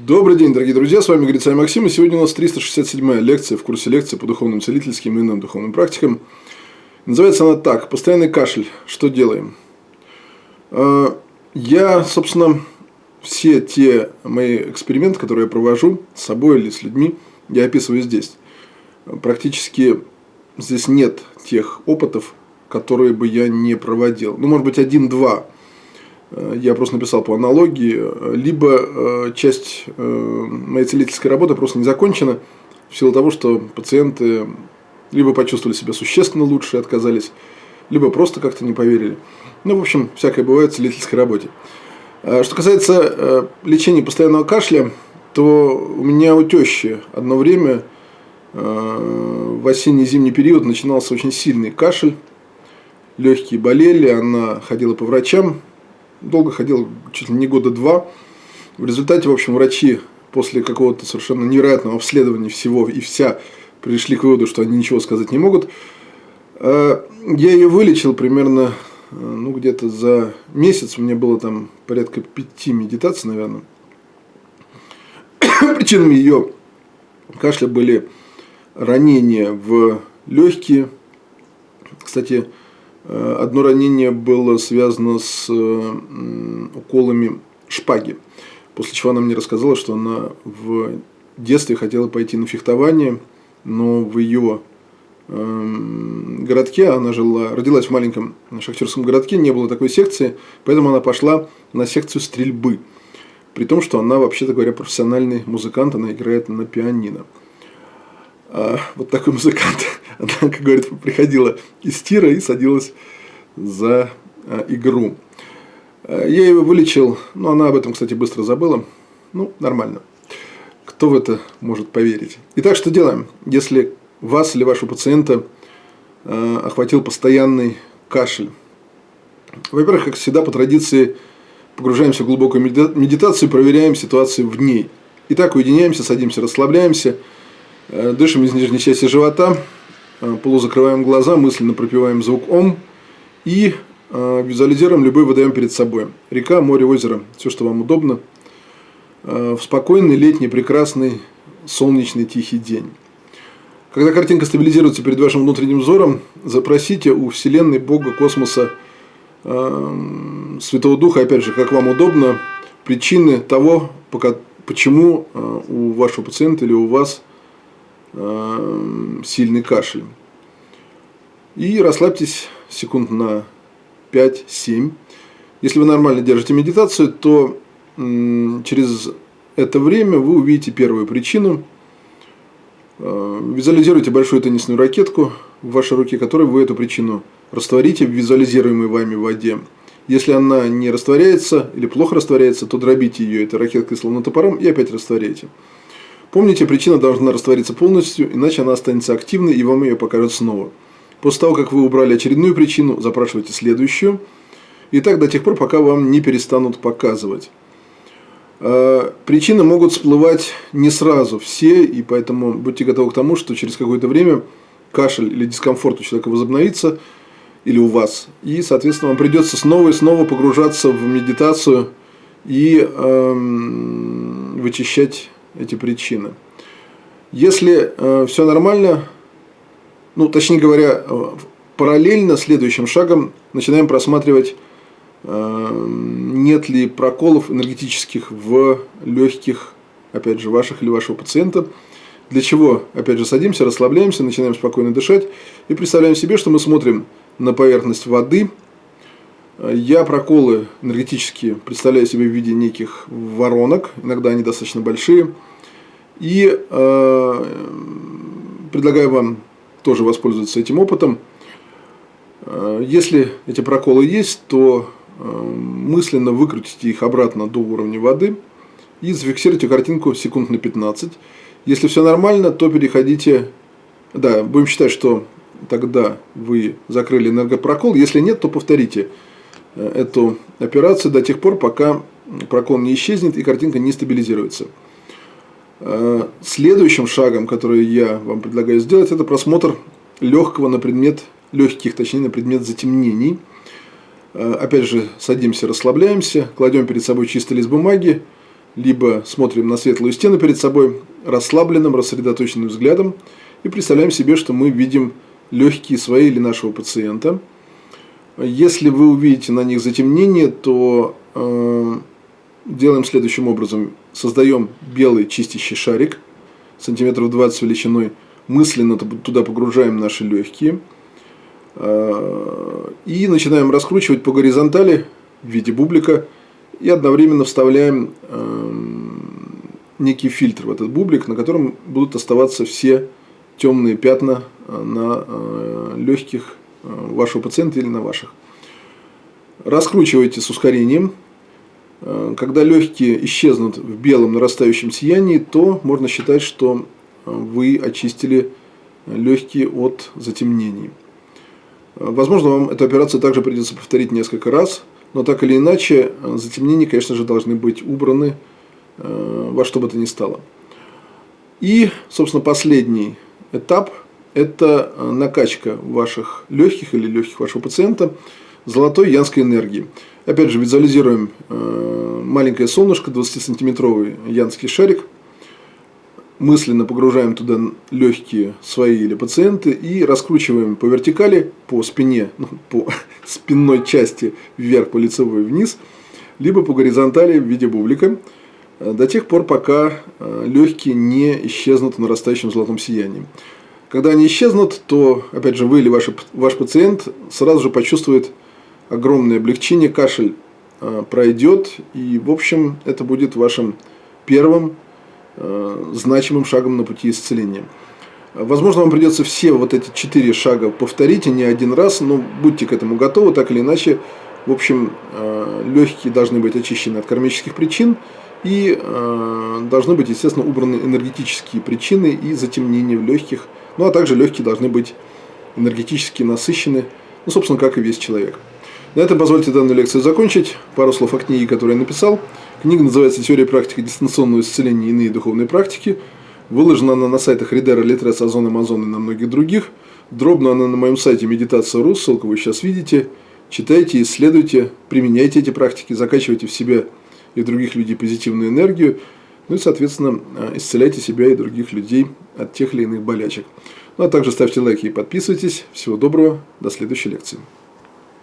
Добрый день, дорогие друзья, с вами Грицай Максим, и сегодня у нас 367-я лекция в курсе лекций по духовным целительским и иным духовным практикам. Называется она так: «Постоянный кашель. Что делаем?». Я, собственно, все те мои эксперименты, которые я провожу с собой или с людьми, я описываю здесь. Практически здесь нет тех опытов, которые бы я не проводил. Ну, может быть, один-два. Я просто написал по аналогии, либо часть моей целительской работы просто не закончена в силу того, что пациенты либо почувствовали себя существенно лучше и отказались, либо просто как-то не поверили. Ну, в общем, всякое бывает в целительской работе. Что касается лечения постоянного кашля, то у меня у тещи одно время в осенне-зимний период начинался очень сильный кашель, легкие болели, она ходила по врачам. Долго ходил, чуть ли не года два. В результате, в общем, врачи после какого-то совершенно невероятного обследования всего и вся пришли к выводу, что они ничего сказать не могут. Я ее вылечил примерно, где-то за месяц. У меня было там порядка 5 медитаций, наверное. Причинами ее кашля были ранения в легкие. Кстати, одно ранение было связано с уколами шпаги, после чего она мне рассказала, что она в детстве хотела пойти на фехтование, но в ее городке, она родилась в маленьком шахтерском городке, не было такой секции, поэтому она пошла на секцию стрельбы, при том, что она, вообще-то говоря, профессиональный музыкант, она играет на пианино. Вот такой музыкант. Она, как говорит, приходила из тира и садилась за игру. Я ее вылечил, но она об этом, кстати, быстро забыла. Нормально. Кто в это может поверить? Итак, что делаем, если вас или вашего пациента охватил постоянный кашель? Во-первых, как всегда, по традиции, погружаемся в глубокую медитацию и проверяем ситуацию в ней. Итак, уединяемся, садимся, расслабляемся. Дышим из нижней части живота, полузакрываем глаза, мысленно пропеваем звук «Ом» и визуализируем любой водоем перед собой. Река, море, озеро, все, что вам удобно. В спокойный, летний, прекрасный, солнечный, тихий день. Когда картинка стабилизируется перед вашим внутренним взором, запросите у Вселенной, Бога, космоса, Святого Духа, опять же, как вам удобно, причины того, почему у вашего пациента или у вас сильный кашель. И расслабьтесь секунд на 5-7. Если вы нормально держите медитацию, то через это время вы увидите первую причину. Визуализируйте большую теннисную ракетку в вашей руке, которой вы эту причину растворите в визуализируемой вами воде. Если она не растворяется или плохо растворяется, то дробите ее этой ракеткой словно топором и опять растворяйте. Помните, причина должна раствориться полностью, иначе она останется активной и вам ее покажут снова. После того, как вы убрали очередную причину, запрашивайте следующую. И так до тех пор, пока вам не перестанут показывать. Причины могут всплывать не сразу все, и поэтому будьте готовы к тому, что через какое-то время кашель или дискомфорт у человека возобновится, или у вас. И, соответственно, вам придется снова и снова погружаться в медитацию и вычищать эти причины. Если все нормально, точнее говоря, параллельно следующим шагом начинаем просматривать, нет ли проколов энергетических в легких, опять же, ваших или вашего пациента. Для чего, опять же, садимся, расслабляемся, начинаем спокойно дышать и представляем себе, что мы смотрим на поверхность воды. Я проколы энергетические представляю себе в виде неких воронок, иногда они достаточно большие. И предлагаю вам тоже воспользоваться этим опытом. Если эти проколы есть, то мысленно выкрутите их обратно до уровня воды и зафиксируйте картинку секунд на 15. Если все нормально, то переходите. Будем считать, что тогда вы закрыли энергопрокол. Если нет, то повторите эту операцию до тех пор, пока прокол не исчезнет и картинка не стабилизируется. Следующим шагом, который я вам предлагаю сделать, это просмотр легких на предмет затемнений. Опять же, садимся, расслабляемся, кладем перед собой чистый лист бумаги, либо смотрим на светлую стену перед собой расслабленным, рассредоточенным взглядом и представляем себе, что мы видим легкие свои или нашего пациента. Если вы увидите на них затемнение, то делаем следующим образом. Создаем белый чистящий шарик, сантиметров 20 величиной, мысленно туда погружаем наши легкие и начинаем раскручивать по горизонтали в виде бублика и одновременно вставляем некий фильтр в этот бублик, на котором будут оставаться все темные пятна на легких вашего пациента или на ваших. Раскручивайте с ускорением. Когда легкие исчезнут в белом нарастающем сиянии, то можно считать, что вы очистили легкие от затемнений. Возможно, вам эту операцию также придется повторить несколько раз, но так или иначе затемнения, конечно же, должны быть убраны во что бы то ни стало. И, собственно, последний этап – это накачка ваших легких или легких вашего пациента золотой янской энергией. Опять же, визуализируем маленькое солнышко, 20-сантиметровый янский шарик. Мысленно погружаем туда легкие свои или пациенты и раскручиваем по вертикали, по спине, по спинной части вверх, по лицевой вниз, либо по горизонтали в виде бублика, до тех пор, пока легкие не исчезнут в нарастающем золотом сиянии. Когда они исчезнут, то, опять же, вы или ваш пациент сразу же почувствует огромное облегчение, кашель пройдет, и, в общем, это будет вашим первым значимым шагом на пути исцеления. Возможно, вам придется все вот эти 4 шага повторить, и не один раз, но будьте к этому готовы, так или иначе. В общем, легкие должны быть очищены от кармических причин, и должны быть, естественно, убраны энергетические причины и затемнения в легких, ну а также легкие должны быть энергетически насыщены, ну, собственно, как и весь человек. На этом позвольте данную лекцию закончить. Пару слов о книге, которую я написал. Книга называется «Теория и практика дистанционного исцеления и иные духовные практики». Выложена она на сайтах Ридера, Литрес, Озон, Амазон и на многих других. Дробно она на моем сайте Медитация.ру, ссылку вы сейчас видите. Читайте, исследуйте, применяйте эти практики, закачивайте в себя и в других людей позитивную энергию. Ну и, соответственно, исцеляйте себя и других людей от тех или иных болячек. Ну а также ставьте лайки и подписывайтесь. Всего доброго, до следующей лекции.